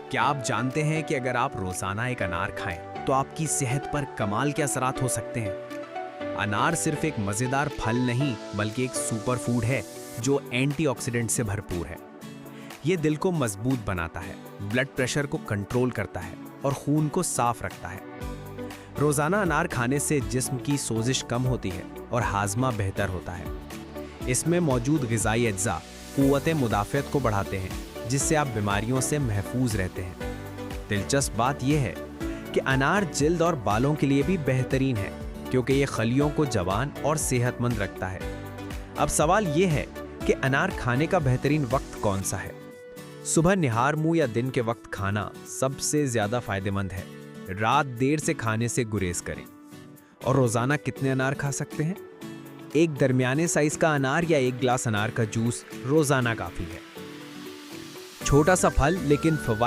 کیا آپ جانتے ہیں کہ اگر آپ روزانہ ایک انار کھائیں تو آپ کی صحت پر کمال کے اثرات ہو سکتے ہیں؟ انار صرف ایک مزیدار پھل نہیں بلکہ ایک سپر فوڈ ہے جو اینٹی آکسیڈنٹ سے بھرپور ہے۔ یہ دل کو مضبوط بناتا ہے، بلڈ پریشر کو کنٹرول کرتا ہے اور خون کو صاف رکھتا ہے۔ روزانہ انار کھانے سے جسم کی سوزش کم ہوتی ہے اور ہاضمہ بہتر ہوتا ہے۔ اس میں موجود غذائی اجزاء قوت مدافعت کو بڑھاتے ہیں، جس سے آپ بیماریوں سے محفوظ رہتے ہیں۔ دلچسپ بات یہ ہے کہ انار جلد اور بالوں کے لیے بھی بہترین ہے کیونکہ یہ خلیوں کو جوان اور صحت مند رکھتا ہے۔ اب سوال یہ ہے کہ انار کھانے کا بہترین وقت کون سا ہے؟ صبح نہار منہ یا دن کے وقت کھانا سب سے زیادہ فائدہ مند ہے۔ رات دیر سے کھانے سے گریز کریں۔ اور روزانہ کتنے انار کھا سکتے ہیں؟ ایک درمیانے سائز کا انار یا ایک گلاس انار کا جوس روزانہ کافی ہے۔ چھوٹا سا پھل لیکن فوائد